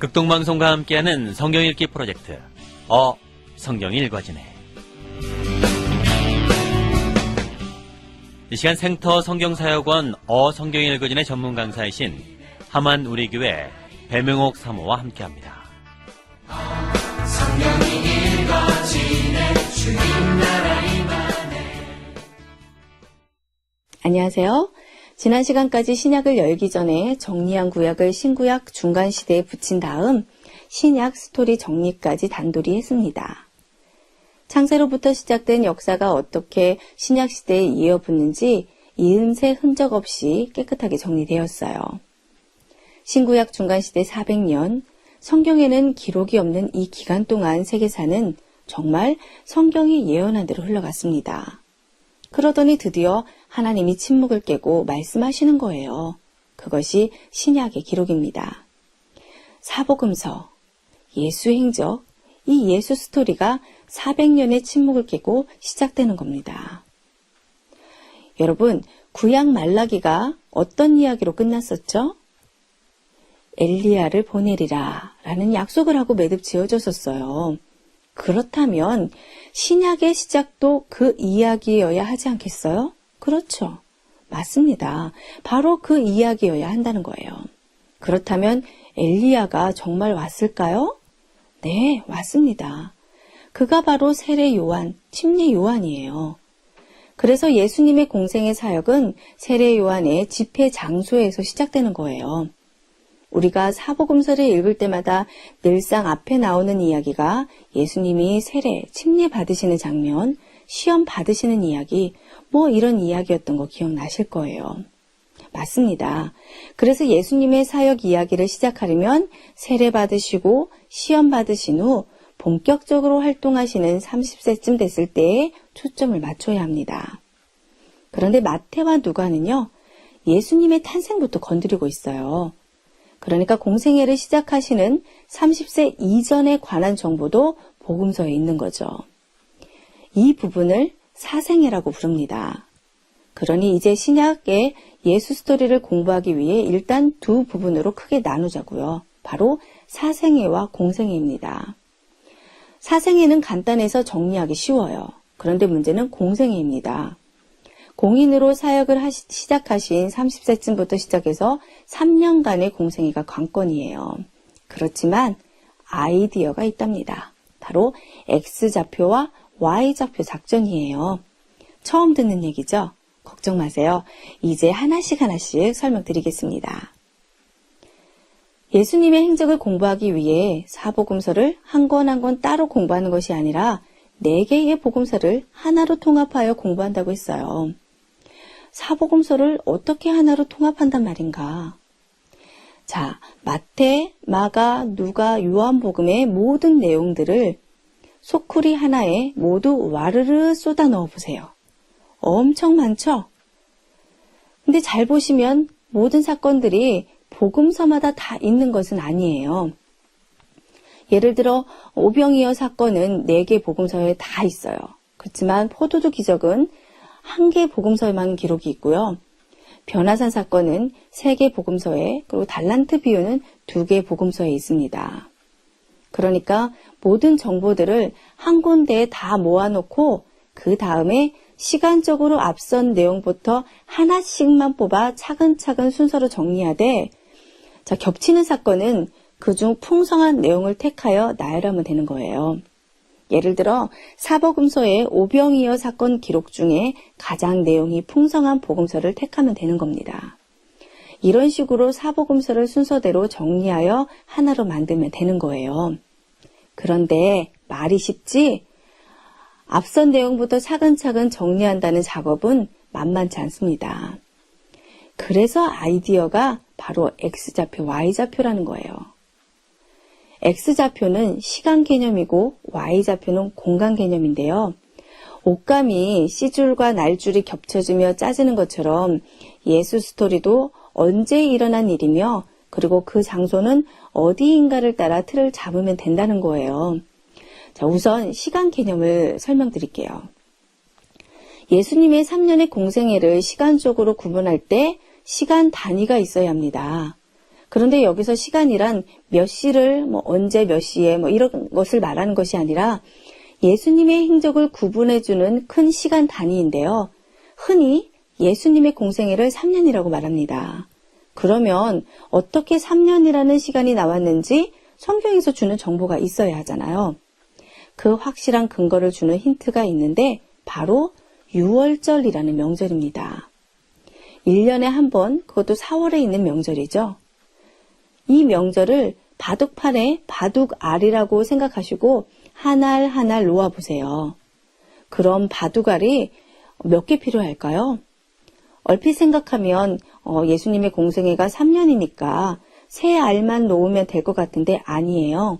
극동방송과 함께하는 성경 읽기 프로젝트 성경이 읽어지네. 이 시간 생터 성경사역원 성경이 읽어지네 전문 강사이신 함안 우리교회 배명옥 사모와 함께합니다. 성경이 읽어지네 주님 나라 임하네. 안녕하세요. 지난 시간까지 신약을 열기 전에 정리한 구약을 신구약 중간시대에 붙인 다음 신약 스토리 정리까지 단돌이 했습니다. 창세로부터 시작된 역사가 어떻게 신약시대에 이어붙는지 이음새 흔적 없이 깨끗하게 정리되었어요. 신구약 중간시대 400년, 성경에는 기록이 없는 이 기간 동안 세계사는 정말 성경이 예언한 대로 흘러갔습니다. 그러더니 드디어 하나님이 침묵을 깨고 말씀하시는 거예요. 그것이 신약의 기록입니다. 사복음서, 예수 행적, 이 예수 스토리가 400년의 침묵을 깨고 시작되는 겁니다. 여러분, 구약 말라기가 어떤 이야기로 끝났었죠? 엘리야를 보내리라 라는 약속을 하고 매듭 지어졌었어요. 그렇다면 신약의 시작도 그 이야기여야 하지 않겠어요? 그렇죠. 맞습니다. 바로 그 이야기여야 한다는 거예요. 그렇다면 엘리야가 정말 왔을까요? 네, 왔습니다. 그가 바로 세례 요한, 침례 요한이에요. 그래서 예수님의 공생의 사역은 세례 요한의 집회 장소에서 시작되는 거예요. 우리가 사복음서를 읽을 때마다 늘상 앞에 나오는 이야기가 예수님이 세례, 침례 받으시는 장면, 시험 받으시는 이야기, 이런 이야기였던 거 기억나실 거예요. 맞습니다. 그래서 예수님의 사역 이야기를 시작하려면 세례 받으시고 시험 받으신 후 본격적으로 활동하시는 30세쯤 됐을 때에 초점을 맞춰야 합니다. 그런데 마태와 누가는요, 예수님의 탄생부터 건드리고 있어요. 그러니까 공생애를 시작하시는 30세 이전에 관한 정보도 복음서에 있는 거죠. 이 부분을 사생애라고 부릅니다. 그러니 이제 신약의 예수 스토리를 공부하기 위해 일단 두 부분으로 크게 나누자고요. 바로 사생애와 공생애입니다. 사생애는 간단해서 정리하기 쉬워요. 그런데 문제는 공생애입니다. 공인으로 사역을 시작하신 30세쯤부터 시작해서 3년간의 공생애가 관건이에요. 그렇지만 아이디어가 있답니다. 바로 X좌표와 Y좌표 작전이에요. 처음 듣는 얘기죠? 걱정 마세요. 이제 하나씩 설명드리겠습니다. 예수님의 행적을 공부하기 위해 사복음서를 한 권 한 권 따로 공부하는 것이 아니라 4개의 복음서를 하나로 통합하여 공부한다고 했어요. 사복음서를 어떻게 하나로 통합한단 말인가? 자, 마태, 마가, 누가, 요한복음의 모든 내용들을 소쿠리 하나에 모두 와르르 쏟아 넣어 보세요. 엄청 많죠? 근데 잘 보시면 모든 사건들이 복음서마다 다 있는 것은 아니에요. 예를 들어 오병이어 사건은 4개 복음서에 다 있어요. 그렇지만 포도주 기적은 1개 복음서에만 기록이 있고요. 변화산 사건은 3개 복음서에, 그리고 달란트 비유는 2개 복음서에 있습니다. 그러니까 모든 정보들을 한 군데에 다 모아놓고 그 다음에 시간적으로 앞선 내용부터 하나씩만 뽑아 차근차근 순서로 정리하되, 자, 겹치는 사건은 그중 풍성한 내용을 택하여 나열하면 되는 거예요. 예를 들어 사복음서의 오병이어 사건 기록 중에 가장 내용이 풍성한 복음서를 택하면 되는 겁니다. 이런 식으로 사복음서를 순서대로 정리하여 하나로 만들면 되는 거예요. 그런데 말이 쉽지? 앞선 내용부터 차근차근 정리한다는 작업은 만만치 않습니다. 그래서 아이디어가 바로 X좌표, Y좌표라는 거예요. X좌표는 시간 개념이고 Y좌표는 공간 개념인데요. 옷감이 C줄과 날줄이 겹쳐지며 짜지는 것처럼 예수 스토리도 언제 일어난 일이며 그리고 그 장소는 어디인가를 따라 틀을 잡으면 된다는 거예요. 자, 우선 시간 개념을 설명드릴게요. 예수님의 3년의 공생애를 시간적으로 구분할 때 시간 단위가 있어야 합니다. 그런데 여기서 시간이란 몇 시를 언제 몇 시에 이런 것을 말하는 것이 아니라 예수님의 행적을 구분해주는 큰 시간 단위인데요. 흔히 예수님의 공생애를 3년이라고 말합니다. 그러면 어떻게 3년이라는 시간이 나왔는지 성경에서 주는 정보가 있어야 하잖아요. 그 확실한 근거를 주는 힌트가 있는데 바로 유월절이라는 명절입니다. 1년에 한 번, 그것도 4월에 있는 명절이죠. 이 명절을 바둑판에 바둑알이라고 생각하시고 한 알 한 알 놓아보세요. 그럼 바둑알이 몇 개 필요할까요? 얼핏 생각하면 예수님의 공생애가 3년이니까 세 알만 놓으면 될 것 같은데 아니에요.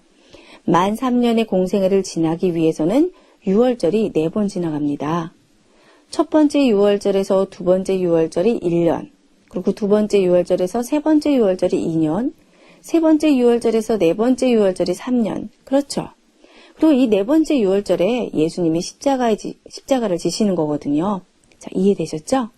만 3년의 공생애를 지나기 위해서는 유월절이 4번 지나갑니다. 첫 번째 유월절에서 두 번째 유월절이 1년, 그리고 두 번째 유월절에서 세 번째 유월절이 2년, 세 번째 유월절에서 네 번째 유월절이 3년. 그렇죠. 그리고 이 네 번째 유월절에 예수님이 십자가를 지시는 거거든요. 자, 이해되셨죠?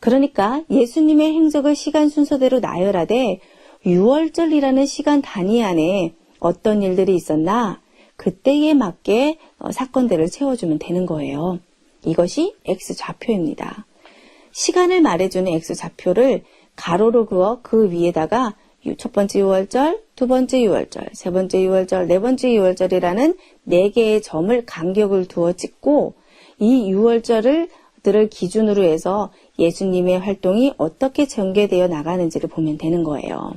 그러니까 예수님의 행적을 시간 순서대로 나열하되 유월절이라는 시간 단위 안에 어떤 일들이 있었나 그때에 맞게 사건들을 채워주면 되는 거예요. 이것이 X좌표입니다. 시간을 말해주는 X좌표를 가로로 그어 그 위에다가 첫 번째 유월절, 두 번째 유월절, 세 번째 유월절, 네 번째 유월절이라는 4개의 점을 간격을 두어 찍고 이 유월절들을 기준으로 해서 예수님의 활동이 어떻게 전개되어 나가는지를 보면 되는 거예요.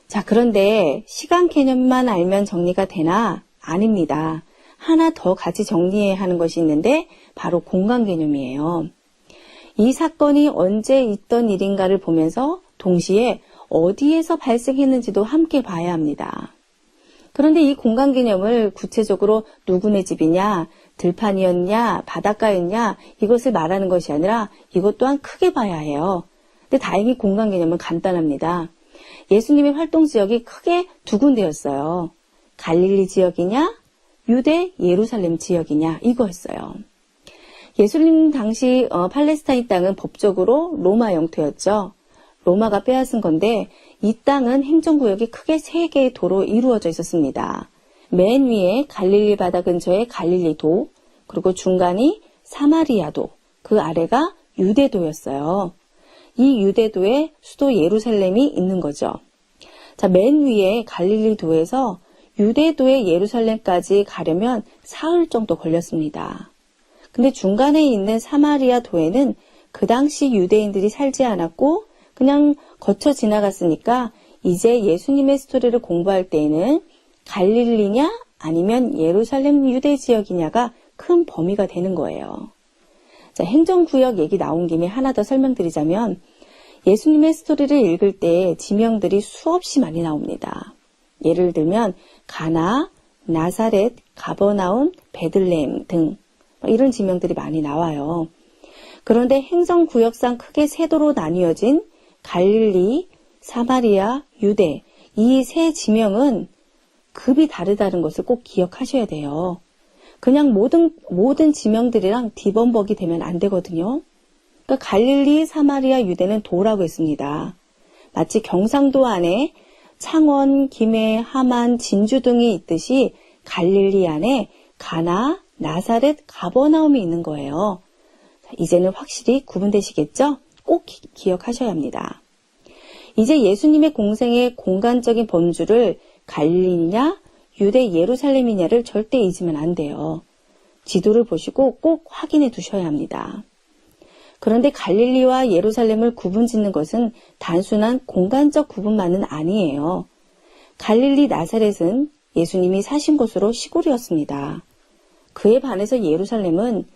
자, 그런데 시간 개념만 알면 정리가 되나? 아닙니다. 하나 더 같이 정리해야 하는 것이 있는데 바로 공간 개념이에요. 이 사건이 언제 있던 일인가를 보면서 동시에 어디에서 발생했는지도 함께 봐야 합니다. 그런데 이 공간 개념을 구체적으로 누구네 집이냐, 들판이었냐, 바닷가였냐 이것을 말하는 것이 아니라 이것 또한 크게 봐야 해요. 근데 다행히 공간 개념은 간단합니다. 예수님의 활동 지역이 크게 두 군데였어요. 갈릴리 지역이냐, 유대, 예루살렘 지역이냐 이거였어요. 예수님 당시 팔레스타인 땅은 법적으로 로마 영토였죠. 로마가 빼앗은 건데 이 땅은 행정구역이 크게 3개의 도로 이루어져 있었습니다. 맨 위에 갈릴리 바다 근처에 갈릴리도, 그리고 중간이 사마리아도, 그 아래가 유대도였어요. 이 유대도에 수도 예루살렘이 있는 거죠. 자, 맨 위에 갈릴리도에서 유대도의 예루살렘까지 가려면 사흘 정도 걸렸습니다. 근데 중간에 있는 사마리아 도에는 그 당시 유대인들이 살지 않았고 그냥 거쳐 지나갔으니까 이제 예수님의 스토리를 공부할 때에는 갈릴리냐 아니면 예루살렘 유대 지역이냐가 큰 범위가 되는 거예요. 자, 행정구역 얘기 나온 김에 하나 더 설명드리자면 예수님의 스토리를 읽을 때 지명들이 수없이 많이 나옵니다. 예를 들면 가나, 나사렛, 가버나움, 베들레헴 등 이런 지명들이 많이 나와요. 그런데 행정구역상 크게 3도로 나뉘어진 갈릴리, 사마리아, 유대 이 3 지명은 급이 다르다는 것을 꼭 기억하셔야 돼요. 그냥 모든 지명들이랑 뒤범벅이 되면 안 되거든요. 그러니까 갈릴리, 사마리아, 유대는 도라고 했습니다. 마치 경상도 안에 창원, 김해, 함안, 진주 등이 있듯이 갈릴리 안에 가나, 나사렛, 가버나움이 있는 거예요. 이제는 확실히 구분되시겠죠? 꼭 기억하셔야 합니다. 이제 예수님의 공생의 공간적인 범주를 갈릴리냐, 유대 예루살렘이냐를 절대 잊으면 안 돼요. 지도를 보시고 꼭 확인해 두셔야 합니다. 그런데 갈릴리와 예루살렘을 구분짓는 것은 단순한 공간적 구분만은 아니에요. 갈릴리 나사렛은 예수님이 사신 곳으로 시골이었습니다. 그에 반해서 예루살렘은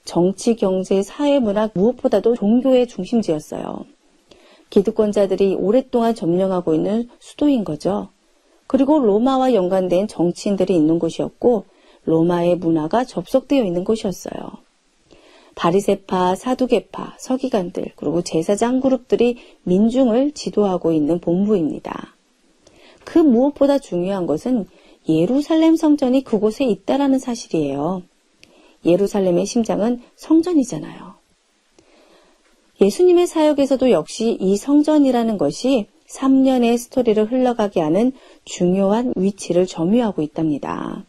정치, 경제, 사회, 문학 무엇보다도 종교의 중심지였어요. 기득권자들이 오랫동안 점령하고 있는 수도인 거죠. 그리고 로마와 연관된 정치인들이 있는 곳이었고 로마의 문화가 접속되어 있는 곳이었어요. 바리새파, 사두개파, 서기관들, 그리고 제사장 그룹들이 민중을 지도하고 있는 본부입니다. 그 무엇보다 중요한 것은 예루살렘 성전이 그곳에 있다라는 사실이에요. 예루살렘의 심장은 성전이잖아요. 예수님의 사역에서도 역시 이 성전이라는 것이 3년의 스토리를 흘러가게 하는 중요한 위치를 점유하고 있답니다.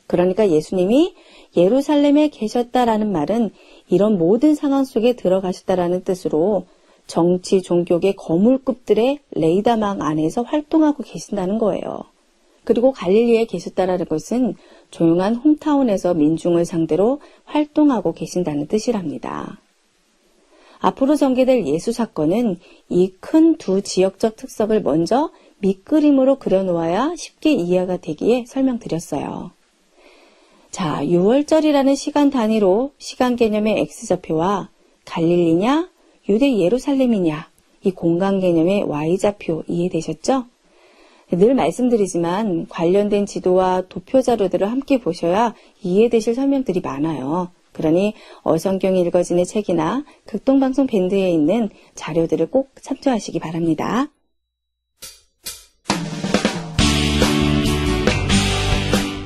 그러니까 예수님이 예루살렘에 계셨다라는 말은 이런 모든 상황 속에 들어가셨다라는 뜻으로 정치, 종교계 거물급들의 레이더망 안에서 활동하고 계신다는 거예요. 그리고 갈릴리에 계셨다라는 것은 조용한 홈타운에서 민중을 상대로 활동하고 계신다는 뜻이랍니다. 앞으로 전개될 예수 사건은 이 큰 두 지역적 특성을 먼저 밑그림으로 그려놓아야 쉽게 이해가 되기에 설명드렸어요. 자, 6월절이라는 시간 단위로 시간 개념의 X좌표와 갈릴리냐, 유대 예루살렘이냐, 이 공간 개념의 Y좌표 이해되셨죠? 늘 말씀드리지만 관련된 지도와 도표 자료들을 함께 보셔야 이해되실 설명들이 많아요. 그러니 어성경이 읽어지는 책이나 극동방송 밴드에 있는 자료들을 꼭 참조하시기 바랍니다.